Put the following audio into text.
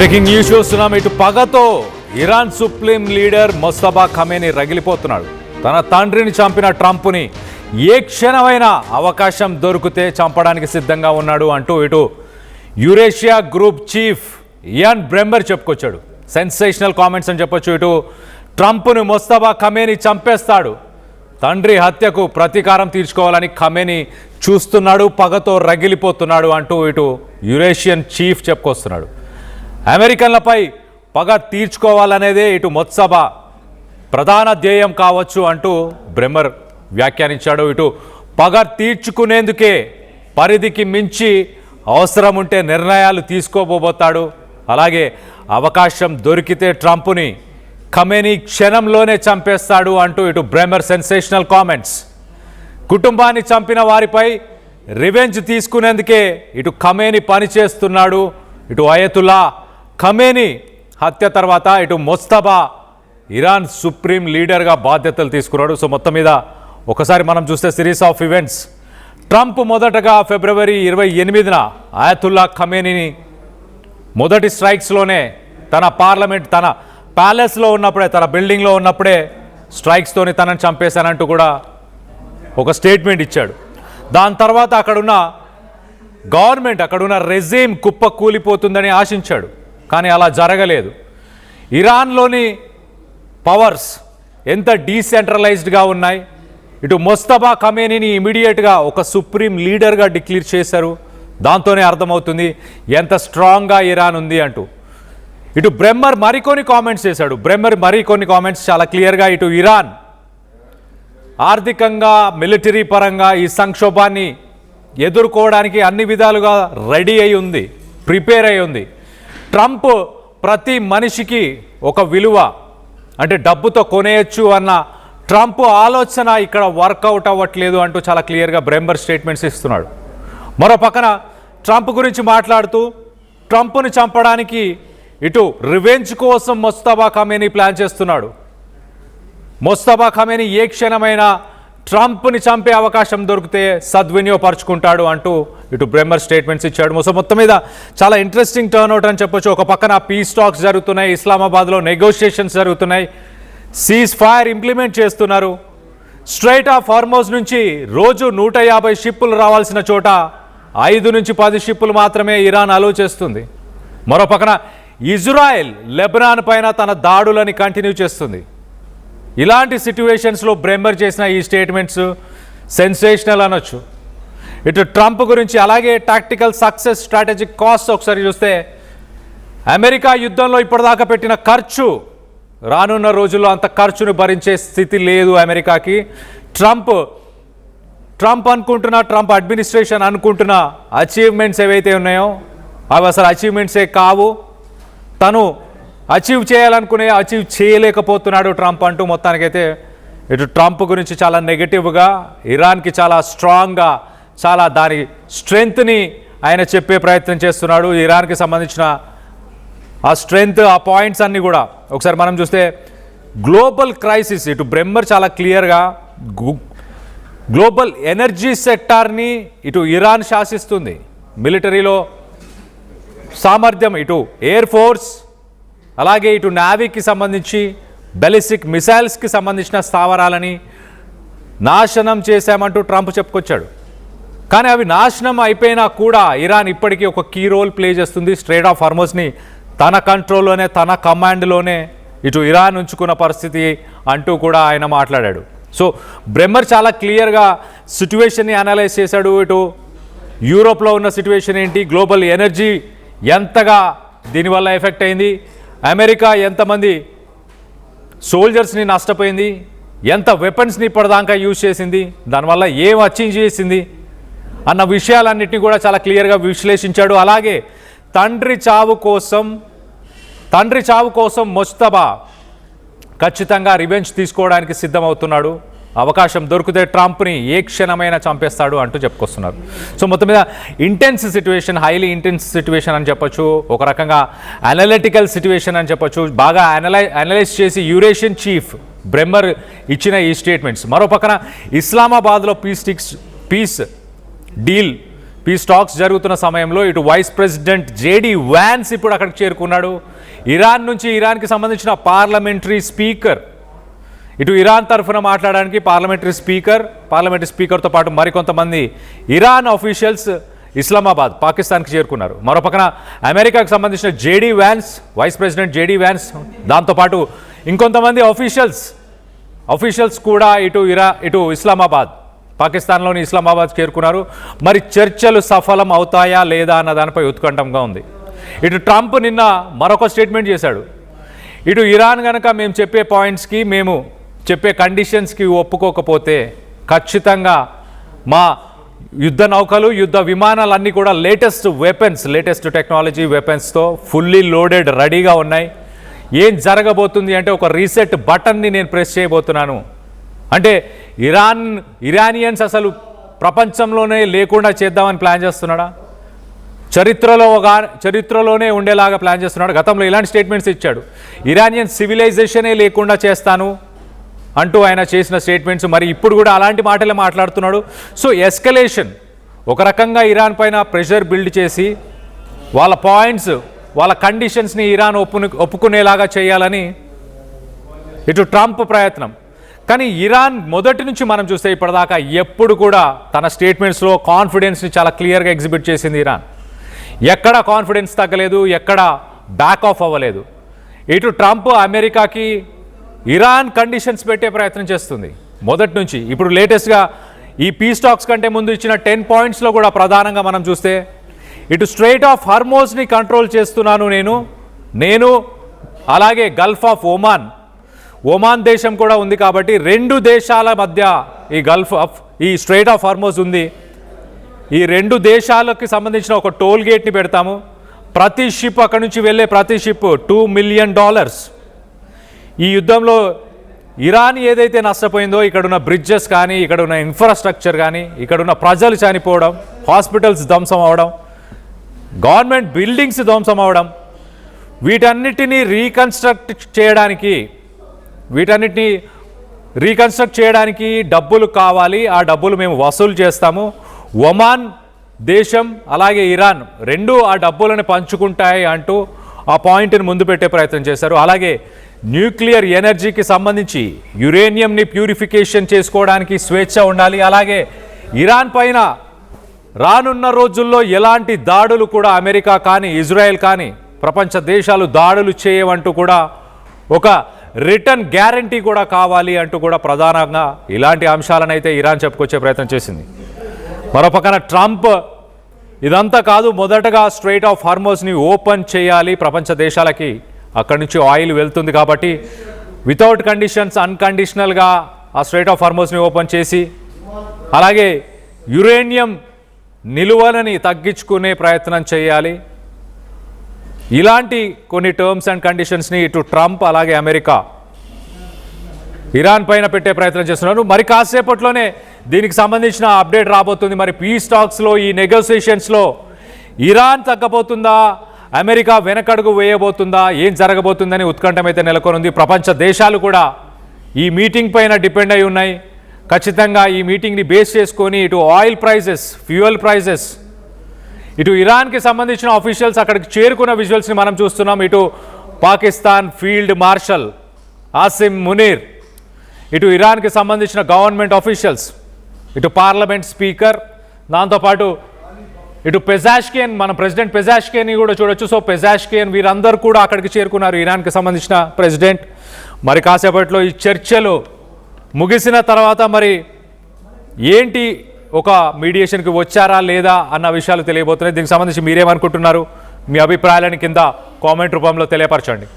Breaking news చూస్తున్నాం. ఇటు పగతో ఇరాన్ సుప్రీం లీడర్ మొస్తఫా ఖమేనీ రగిలిపోతున్నాడు. తన తండ్రిని చంపిన ట్రంప్ని ఏ క్షణమైనా అవకాశం దొరికితే చంపడానికి సిద్ధంగా ఉన్నాడు అంటూ ఇటు యురేషియా గ్రూప్ చీఫ్ ఇయాన్ బ్రెమర్ చెప్పుకొచ్చాడు. సెన్సేషనల్ కామెంట్స్ అని చెప్పొచ్చు. ఇటు ట్రంప్ను మొస్తఫా ఖమేనీ చంపేస్తాడు, తండ్రి హత్యకు ప్రతీకారం తీర్చుకోవాలని ఖమేనీ చూస్తున్నాడు, పగతో రగిలిపోతున్నాడు అంటూ ఇటు యురేషియన్ చీఫ్ చెప్పుకొస్తున్నాడు. అమెరికన్లపై పగ తీర్చుకోవాలనేదే ఇటు మొస్తఫా ప్రధాన ధ్యేయం కావచ్చు అంటూ బ్రెమర్ వ్యాఖ్యానించాడు. ఇటు పగ తీర్చుకునేందుకే పరిధికి మించి అవసరం ఉంటే నిర్ణయాలు తీసుకోబోతాడు. అలాగే అవకాశం దొరికితే ట్రంప్ని ఖమేనీ క్షణంలోనే చంపేస్తాడు అంటూ ఇటు బ్రెమర్ సెన్సేషనల్ కామెంట్స్. కుటుంబాన్ని చంపిన వారిపై రివెంజ్ తీసుకునేందుకే ఇటు ఖమేనీ పనిచేస్తున్నాడు. ఇటు అయతుల్లా ఖమేనీ హత్య తర్వాత ఇటు మొస్తఫా ఇరాన్ సుప్రీం లీడర్గా బాధ్యతలు తీసుకున్నాడు. సో మొత్తం మీద ఒకసారి మనం చూస్తే సిరీస్ ఆఫ్ ఈవెంట్స్. ట్రంప్ మొదటగా ఫిబ్రవరి 28న అయతుల్లా ఖమేనీని మొదటి స్ట్రైక్స్లోనే తన పార్లమెంట్ తన ప్యాలెస్లో ఉన్నప్పుడే తన బిల్డింగ్లో ఉన్నప్పుడే స్ట్రైక్స్తోని తనని చంపేశానంటూ కూడా ఒక స్టేట్మెంట్ ఇచ్చాడు. దాని తర్వాత అక్కడున్న గవర్నమెంట్ అక్కడున్న రెజీమ్ కుప్ప కూలిపోతుందని ఆశించాడు, కానీ అలా జరగలేదు. ఇరాన్లోని పవర్స్ ఎంత డీసెంట్రలైజ్డ్గా ఉన్నాయి. ఇటు మొస్తఫా ఖమేనీని ఇమీడియట్గా ఒక సుప్రీం లీడర్గా డిక్లేర్ చేశారు. దాంతోనే అర్థమవుతుంది ఎంత స్ట్రాంగ్గా ఇరాన్ ఉంది అంటూ. ఇటు బ్రెమర్ మరికొన్ని కామెంట్స్ చేశాడు. బ్రెమర్ మరికొన్ని కామెంట్స్ చాలా క్లియర్గా ఇటు ఇరాన్ ఆర్థికంగా మిలిటరీ పరంగా ఈ సంక్షోభాన్ని ఎదుర్కోవడానికి అన్ని విధాలుగా రెడీ అయి ఉంది, ప్రిపేర్ అయి ఉంది. ట్రంప్ ప్రతి మనిషికి ఒక విలువ అంటే డబ్బుతో కొనేయచ్చు అన్న ట్రంప్ ఆలోచన ఇక్కడ వర్కౌట్ అవ్వట్లేదు అంటూ చాలా క్లియర్గా బ్రెమర్ స్టేట్మెంట్స్ ఇస్తున్నాడు. మరో పక్కన ట్రంప్ గురించి మాట్లాడుతూ ట్రంప్ను చంపడానికి ఇటు రివెంజ్ కోసం మొస్తఫా ఖమేనీ ప్లాన్ చేస్తున్నాడు. మొస్తఫా ఖమేనీ ఏ క్షణమైనా ట్రంప్ని చంపే అవకాశం దొరికితే సద్వినియోగపరుచుకుంటాడు అంటూ ఇటు బ్రెమర్ స్టేట్మెంట్స్ ఇచ్చాడు. సో మొత్తం మీద చాలా ఇంట్రెస్టింగ్ టర్న్అవుట్ అని చెప్పొచ్చు. ఒక పక్కన పీస్ టాక్స్ జరుగుతున్నాయి, ఇస్లామాబాద్లో నెగోషియేషన్స్ జరుగుతున్నాయి, సీజ్ ఫైర్ ఇంప్లిమెంట్ చేస్తున్నారు. స్ట్రైట్ ఆఫ్ హార్మోజ్ నుంచి రోజు 150 షిప్పులు రావాల్సిన చోట 5 నుంచి 10 షిప్పులు మాత్రమే ఇరాన్ అలో చేస్తుంది. మరో పక్కన ఇజ్రాయెల్ లెబనాన్ పైన తన దాడులని కంటిన్యూ చేస్తుంది. ఇలాంటి సిట్యువేషన్స్లో బ్రెమర్ చేసిన ఈ స్టేట్మెంట్స్ సెన్సేషనల్ అనొచ్చు. ఇటు ట్రంప్ గురించి అలాగే టాక్టికల్ సక్సెస్, స్ట్రాటజిక్ కాస్ట్ ఒకసారి చూస్తే అమెరికా యుద్ధంలో ఇప్పటిదాకా పెట్టిన ఖర్చు రానున్న రోజుల్లో అంత ఖర్చును భరించే స్థితి లేదు అమెరికాకి. ట్రంప్ అడ్మినిస్ట్రేషన్ అనుకుంటున్న అచీవ్మెంట్స్ ఏవైతే ఉన్నాయో అవి అసలు అచీవ్మెంట్సే కావు. తను అచీవ్ చేయాలనుకునే అచీవ్ చేయలేకపోతున్నాడు ట్రంప్ అంటూ మొత్తానికైతే ఇటు ట్రంప్ గురించి చాలా నెగటివ్గా, ఇరాన్కి చాలా స్ట్రాంగ్గా, చాలా దాని స్ట్రెంగ్త్ని ఆయన చెప్పే ప్రయత్నం చేస్తున్నాడు. ఇరాన్కి సంబంధించిన ఆ స్ట్రెంగ్త్, ఆ పాయింట్స్ అన్నీ కూడా ఒకసారి మనం చూస్తే గ్లోబల్ క్రైసిస్ ఇటు బ్రెమర్ చాలా క్లియర్గా గ్లోబల్ ఎనర్జీ సెక్టార్ని ఇటు ఇరాన్ శాసిస్తుంది. మిలిటరీలో సామర్థ్యం, ఇటు ఎయిర్ ఫోర్స్ అలాగే ఇటు నావీకి సంబంధించి బెలిస్టిక్ మిసైల్స్కి సంబంధించిన స్థావరాలని నాశనం చేశామంటూ ట్రంప్ చెప్పుకొచ్చాడు. కానీ అవి నాశనం అయిపోయినా కూడా ఇరాన్ ఇప్పటికీ ఒక కీ రోల్ ప్లే చేస్తుంది. స్ట్రైట్ ఆఫ్ హార్మోజ్ని తన కంట్రోల్లోనే, తన కమాండ్లోనే ఇటు ఇరాన్ ఉంచుకున్న పరిస్థితి అంటూ కూడా ఆయన మాట్లాడాడు. సో బ్రెమర్ చాలా క్లియర్గా సిట్యువేషన్ని అనలైజ్ చేశాడు. ఇటు యూరోప్లో ఉన్న సిట్యువేషన్ ఏంటి, గ్లోబల్ ఎనర్జీ ఎంతగా దీనివల్ల ఎఫెక్ట్ అయింది, అమెరికా ఎంతమంది సోల్జర్స్ని నష్టపోయింది, ఎంత వెపన్స్ని ఇప్పటిదాకా యూజ్ చేసింది, దానివల్ల ఏం అచీవ్ చేసింది అన్న విషయాలన్నింటినీ కూడా చాలా క్లియర్గా విశ్లేషించాడు. అలాగే తండ్రి చావు కోసం మొస్తఫా ఖచ్చితంగా రివెంజ్ తీసుకోవడానికి సిద్ధమవుతున్నాడు. అవకాశం దొరికితే ట్రంప్ని ఏ క్షణమైనా చంపేస్తాడు అంటూ చెప్పుకొస్తున్నారు. సో మొత్తం మీద intense situation, highly intense situation అని చెప్పొచ్చు, ఒక రకంగా అనలిటికల్ సిట్యువేషన్ అని చెప్పొచ్చు. బాగా అనలైజ్ చేసి యురేషియన్ చీఫ్ బ్రెమర్ ఇచ్చిన ఈ స్టేట్మెంట్స్. మరో పక్కన ఇస్లామాబాద్లో పీస్ డీల్ పీస్ టాక్స్ జరుగుతున్న సమయంలో ఇటు వైస్ ప్రెసిడెంట్ జేడీ వ్యాన్స్ ఇప్పుడు అక్కడికి చేరుకున్నాడు. ఇరాన్ నుంచి ఇరాన్కి సంబంధించిన పార్లమెంటరీ స్పీకర్, ఇటు ఇరాన్ తరఫున మాట్లాడడానికి పార్లమెంటరీ స్పీకర్తో పాటు మరికొంతమంది ఇరాన్ ఆఫీషియల్స్ ఇస్లామాబాద్ పాకిస్తాన్కి చేరుకున్నారు. మరోపక్కన అమెరికాకు సంబంధించిన JD Vance, vice president JD Vance, దాంతోపాటు ఇంకొంతమంది ఆఫీషియల్స్ కూడా ఇటు ఇస్లామాబాద్, పాకిస్తాన్లోని ఇస్లామాబాద్ చేరుకున్నారు. మరి చర్చలు సఫలం అవుతాయా లేదా అన్న దానిపై ఉత్కంఠంగా ఉంది. ఇటు ట్రంప్ నిన్న మరొక స్టేట్మెంట్ చేశాడు. ఇటు ఇరాన్ కనుక మేము చెప్పే పాయింట్స్కి, మేము చెప్పే కండిషన్స్కి ఒప్పుకోకపోతే ఖచ్చితంగా మా యుద్ధ నౌకలు, యుద్ధ విమానాలన్నీ కూడా లేటెస్ట్ టెక్నాలజీ వెపన్స్తో ఫుల్లీ లోడెడ్ రెడీగా ఉన్నాయి. ఏం జరగబోతుంది అంటే ఒక రీసెట్ బటన్ని నేను ప్రెస్ చేయబోతున్నాను అంటే ఇరానియన్స్ అసలు ప్రపంచంలోనే లేకుండా చేద్దామని ప్లాన్ చేస్తున్నాడా? చరిత్రలోనే ఉండేలాగా ప్లాన్ చేస్తున్నాడు. గతంలో ఇలాంటి స్టేట్మెంట్స్ ఇచ్చాడు. ఇరానియన్ సివిలైజేషనే లేకుండా చేస్తాను అంటూ ఆయన చేసిన స్టేట్మెంట్స్. మరి ఇప్పుడు కూడా అలాంటి మాటలే మాట్లాడుతున్నాడు. సో ఎస్కలేషన్, ఒక రకంగా ఇరాన్ పైన ప్రెషర్ బిల్డ్ చేసి వాళ్ళ పాయింట్స్, వాళ్ళ కండిషన్స్ని ఇరాన్ ఒప్పుకునేలాగా చేయాలని ఇటు ట్రంప్ ప్రయత్నం. కానీ ఇరాన్ మొదటి నుంచి మనం చూస్తే ఇప్పటిదాకా ఎప్పుడు కూడా తన స్టేట్మెంట్స్లో కాన్ఫిడెన్స్ని చాలా క్లియర్గా ఎగ్జిబిట్ చేసింది ఇరాన్. ఎక్కడ కాన్ఫిడెన్స్ తగ్గలేదు, ఎక్కడ బ్యాక్ ఆఫ్ అవ్వలేదు. ఇటు ట్రంప్ అమెరికాకి ఇరాన్ కండిషన్స్ పెట్టే ప్రయత్నం చేస్తుంది మొదటి నుంచి. ఇప్పుడు లేటెస్ట్గా ఈ పీస్ టాక్స్ కంటే ముందు ఇచ్చిన 10 పాయింట్స్లో కూడా ప్రధానంగా మనం చూస్తే ఇటు స్ట్రెయిట్ ఆఫ్ హార్మోజ్ని కంట్రోల్ చేస్తున్నాను నేను అలాగే గల్ఫ్ ఆఫ్ ఒమాన్ దేశం కూడా ఉంది కాబట్టి 2 దేశాల మధ్య ఈ స్ట్రెయిట్ ఆఫ్ హార్మోజ్ ఉంది. ఈ 2 దేశాలకు సంబంధించిన ఒక టోల్ గేట్ని పెడతాము. ప్రతి షిప్, అక్కడి నుంచి వెళ్ళే ప్రతి షిప్ $2 మిలియన్. ఈ యుద్ధంలో ఇరాన్ ఏదైతే నష్టపోయిందో, ఇక్కడున్న బ్రిడ్జెస్ కానీ, ఇక్కడున్న ఇన్ఫ్రాస్ట్రక్చర్ కానీ, ఇక్కడున్న ప్రజలు చనిపోవడం, హాస్పిటల్స్ ధ్వంసం అవడం, గవర్నమెంట్ బిల్డింగ్స్ ధ్వంసం అవడం, వీటన్నిటినీ రీకన్స్ట్రక్ట్ చేయడానికి డబ్బులు కావాలి. ఆ డబ్బులు మేము వసూలు చేస్తాము. ఒమాన్ దేశం అలాగే ఇరాన్ 2 ఆ డబ్బులను పంచుకుంటాయి అంటూ ఆ పాయింట్ని ముందు పెట్టే ప్రయత్నం చేశారు. అలాగే న్యూక్లియర్ ఎనర్జీకి సంబంధించి యురేనియంని ప్యూరిఫికేషన్ చేసుకోవడానికి స్వేచ్ఛ ఉండాలి. అలాగే ఇరాన్ పైన రానున్న రోజుల్లో ఎలాంటి దాడులు కూడా అమెరికా కానీ, ఇజ్రాయెల్ కానీ, ప్రపంచ దేశాలు దాడులు చేయవంటూ కూడా ఒక రిటర్న్ గ్యారంటీ కూడా కావాలి అంటూ కూడా ప్రధానంగా ఇలాంటి అంశాలను అయితే ఇరాన్ చెప్పుకొచ్చే ప్రయత్నం చేసింది. మరోపక్కన ట్రంప్ ఇదంతా కాదు, మొదటగా స్ట్రెయిట్ ఆఫ్ హార్మోజ్ని ఓపెన్ చేయాలి ప్రపంచ దేశాలకి, అక్కడి నుంచి ఆయిల్ వెళ్తుంది కాబట్టి వితౌట్ కండిషన్స్ అన్కండిషనల్గా ఆ స్ట్రెయిట్ ఆఫ్ హార్మోజ్ని ఓపెన్ చేసి అలాగే యురేనియం నిలువలని తగ్గించుకునే ప్రయత్నం చేయాలి. ఇలాంటి కొన్ని టర్మ్స్ అండ్ కండిషన్స్ని ఇటు ట్రంప్ అలాగే అమెరికా ఇరాన్ పైన పెట్టే ప్రయత్నం చేస్తున్నారు. మరి కాసేపట్లోనే దీనికి సంబంధించిన అప్డేట్ రాబోతుంది. మరి పీస్ టాక్స్లో, ఈ నెగోసియేషన్స్లో ఇరాన్ తగ్గబోతుందా, అమెరికా వెనకడుగు వేయబోతుందా, ఏం జరగబోతుందని ఉత్కంఠం అయితే నెలకొనుంది. ప్రపంచ దేశాలు కూడా ఈ మీటింగ్ పైన డిపెండ్ అయి ఉన్నాయి. ఖచ్చితంగా ఈ మీటింగ్ని బేస్ చేసుకొని ఇటు ఆయిల్ ప్రైజెస్, ఫ్యూయల్ ప్రైజెస్, ఇటు ఇరాన్కి సంబంధించిన ఆఫీషియల్స్ అక్కడికి చేరుకున్న విజువల్స్ని మనం చూస్తున్నాం. ఇటు పాకిస్తాన్ ఫీల్డ్ మార్షల్ ఆసిమ్ మునీర్, ఇటు ఇరాన్కి సంబంధించిన గవర్నమెంట్ ఆఫీషియల్స్, ఇటు పార్లమెంట్ స్పీకర్, దాంతోపాటు ఇటు పెజాష్కియన్, మన ప్రెసిడెంట్ పెజాష్కియన్ని కూడా చూడొచ్చు. సో పెజాష్కియన్ వీరందరూ కూడా అక్కడికి చేరుకున్నారు, ఇరాన్కి సంబంధించిన ప్రెసిడెంట్. మరి కాసేపట్లో ఈ చర్చలు ముగిసిన తర్వాత మరి ఏంటి, ఒక మీడియేషన్కి వచ్చారా లేదా అన్న విషయాలు తెలియబోతున్నాయి. దీనికి సంబంధించి మీరేమనుకుంటున్నారు? మీ అభిప్రాయాలను కింద కామెంట్ రూపంలో తెలియపరచండి.